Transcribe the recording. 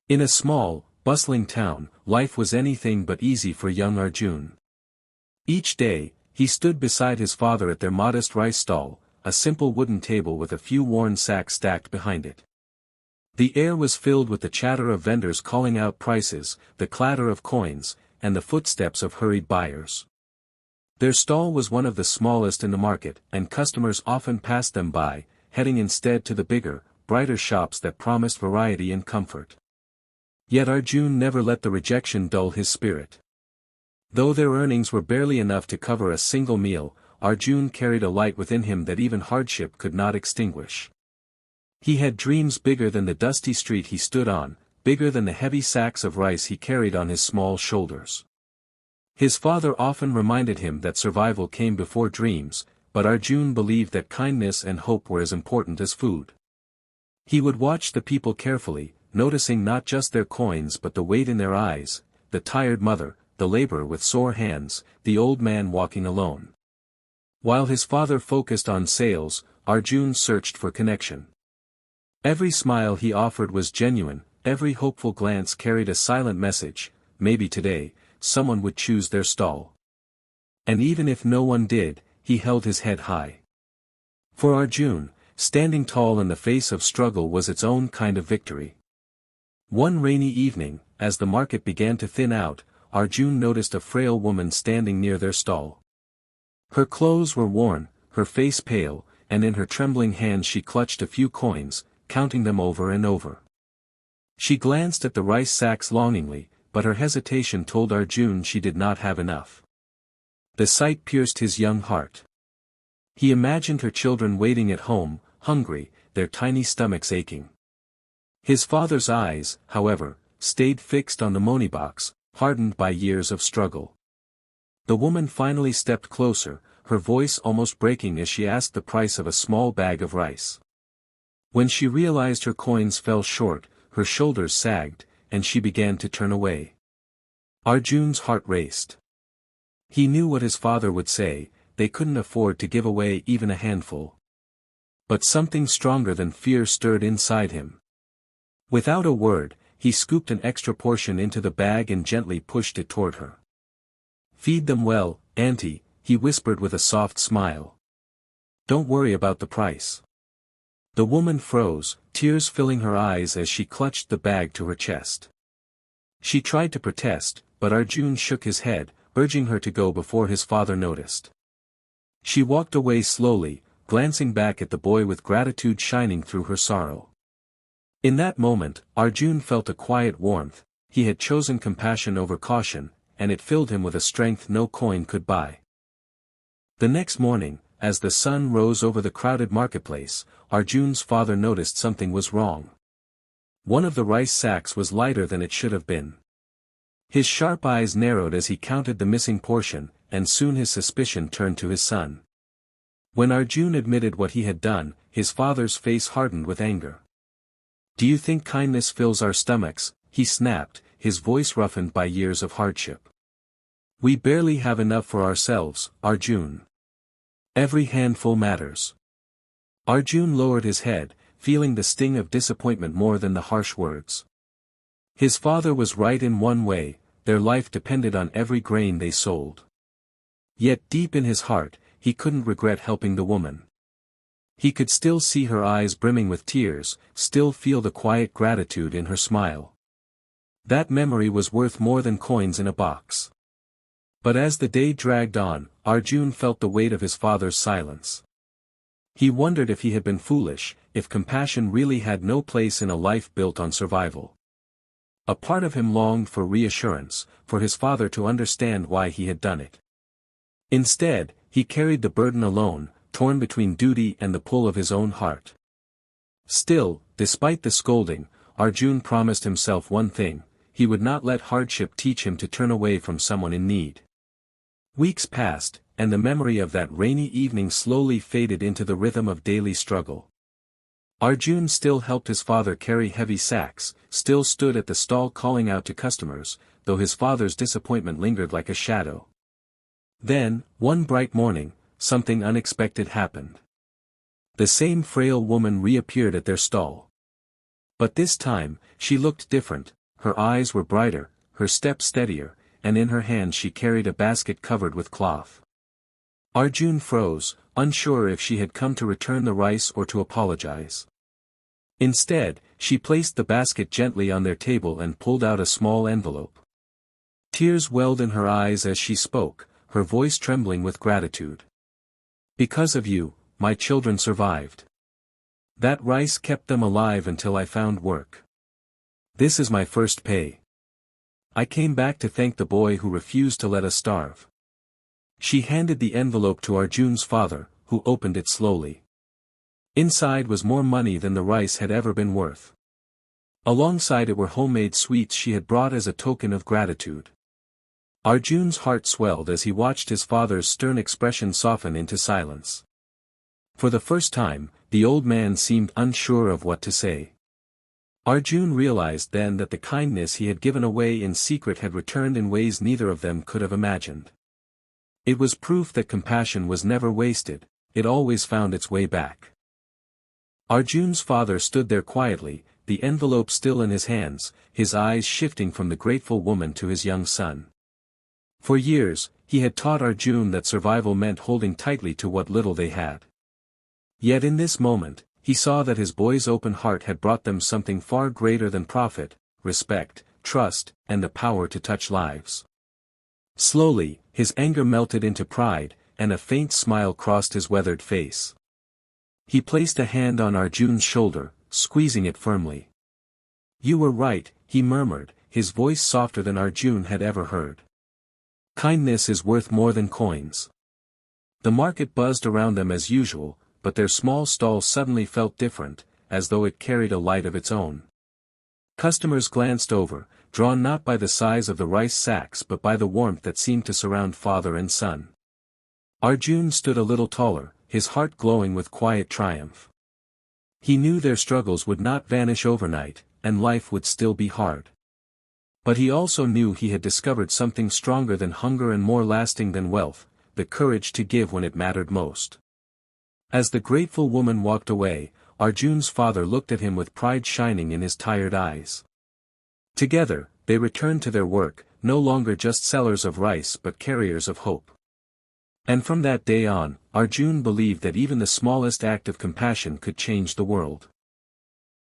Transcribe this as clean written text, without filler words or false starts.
In a small, bustling town, life was anything but easy for young Arjun. Each day, he stood beside his father at their modest rice stall, a simple wooden table with a few worn sacks stacked behind it. The air was filled with the chatter of vendors calling out prices, the clatter of coins, and the footsteps of hurried buyers. Their stall was one of the smallest in the market, and customers often passed them by, heading instead to the bigger, brighter shops that promised variety and comfort. Yet Arjun never let the rejection dull his spirit. Though their earnings were barely enough to cover a single meal, Arjun carried a light within him that even hardship could not extinguish. He had dreams bigger than the dusty street he stood on, bigger than the heavy sacks of rice he carried on his small shoulders. His father often reminded him that survival came before dreams, but Arjun believed that kindness and hope were as important as food. He would watch the people carefully, noticing not just their coins but the weight in their eyes, the tired mother, the laborer with sore hands, the old man walking alone. While his father focused on sales, Arjun searched for connection. Every smile he offered was genuine, every hopeful glance carried a silent message: maybe today, someone would choose their stall. And even if no one did, he held his head high. For Arjun, standing tall in the face of struggle was its own kind of victory. One rainy evening, as the market began to thin out, Arjun noticed a frail woman standing near their stall. Her clothes were worn, her face pale, and in her trembling hands she clutched a few coins, counting them over and over. She glanced at the rice sacks longingly, but her hesitation told Arjun she did not have enough. The sight pierced his young heart. He imagined her children waiting at home, hungry, their tiny stomachs aching. His father's eyes, however, stayed fixed on the money box, hardened by years of struggle. The woman finally stepped closer, her voice almost breaking as she asked the price of a small bag of rice. When she realized her coins fell short, her shoulders sagged, and she began to turn away. Arjun's heart raced. He knew what his father would say: they couldn't afford to give away even a handful. But something stronger than fear stirred inside him. Without a word, he scooped an extra portion into the bag and gently pushed it toward her. "Feed them well, Auntie," he whispered with a soft smile. "Don't worry about the price." The woman froze, tears filling her eyes as she clutched the bag to her chest. She tried to protest, but Arjun shook his head, urging her to go before his father noticed. She walked away slowly, glancing back at the boy with gratitude shining through her sorrow. In that moment, Arjun felt a quiet warmth. He had chosen compassion over caution, and it filled him with a strength no coin could buy. The next morning, as the sun rose over the crowded marketplace, Arjun's father noticed something was wrong. One of the rice sacks was lighter than it should have been. His sharp eyes narrowed as he counted the missing portion, and soon his suspicion turned to his son. When Arjun admitted what he had done, his father's face hardened with anger. "Do you think kindness fills our stomachs?" he snapped, his voice roughened by years of hardship. "We barely have enough for ourselves, Arjun. Every handful matters." Arjun lowered his head, feeling the sting of disappointment more than the harsh words. His father was right in one way: their life depended on every grain they sold. Yet deep in his heart, he couldn't regret helping the woman. He could still see her eyes brimming with tears, still feel the quiet gratitude in her smile. That memory was worth more than coins in a box. But as the day dragged on, Arjun felt the weight of his father's silence. He wondered if he had been foolish, if compassion really had no place in a life built on survival. A part of him longed for reassurance, for his father to understand why he had done it. Instead, he carried the burden alone, torn between duty and the pull of his own heart. Still, despite the scolding, Arjun promised himself one thing: he would not let hardship teach him to turn away from someone in need. Weeks passed, and the memory of that rainy evening slowly faded into the rhythm of daily struggle. Arjun still helped his father carry heavy sacks, still stood at the stall calling out to customers, though his father's disappointment lingered like a shadow. Then, one bright morning, something unexpected happened. The same frail woman reappeared at their stall. But this time, she looked different, her eyes were brighter, her step steadier, and in her hand she carried a basket covered with cloth. Arjun froze, unsure if she had come to return the rice or to apologize. Instead, she placed the basket gently on their table and pulled out a small envelope. Tears welled in her eyes as she spoke, her voice trembling with gratitude. "Because of you, my children survived. That rice kept them alive until I found work. This is my first pay. I came back to thank the boy who refused to let us starve." She handed the envelope to Arjun's father, who opened it slowly. Inside was more money than the rice had ever been worth. Alongside it were homemade sweets she had brought as a token of gratitude. Arjun's heart swelled as he watched his father's stern expression soften into silence. For the first time, the old man seemed unsure of what to say. Arjun realized then that the kindness he had given away in secret had returned in ways neither of them could have imagined. It was proof that compassion was never wasted, it always found its way back. Arjun's father stood there quietly, the envelope still in his hands, his eyes shifting from the grateful woman to his young son. For years, he had taught Arjun that survival meant holding tightly to what little they had. Yet in this moment, he saw that his boy's open heart had brought them something far greater than profit, respect, trust, and the power to touch lives. Slowly, his anger melted into pride, and a faint smile crossed his weathered face. He placed a hand on Arjun's shoulder, squeezing it firmly. "You were right," he murmured, his voice softer than Arjun had ever heard. "Kindness is worth more than coins." The market buzzed around them as usual, but their small stall suddenly felt different, as though it carried a light of its own. Customers glanced over, drawn not by the size of the rice sacks but by the warmth that seemed to surround father and son. Arjun stood a little taller, his heart glowing with quiet triumph. He knew their struggles would not vanish overnight, and life would still be hard. But he also knew he had discovered something stronger than hunger and more lasting than wealth, the courage to give when it mattered most. As the grateful woman walked away, Arjun's father looked at him with pride shining in his tired eyes. Together, they returned to their work, no longer just sellers of rice but carriers of hope. And from that day on, Arjun believed that even the smallest act of compassion could change the world.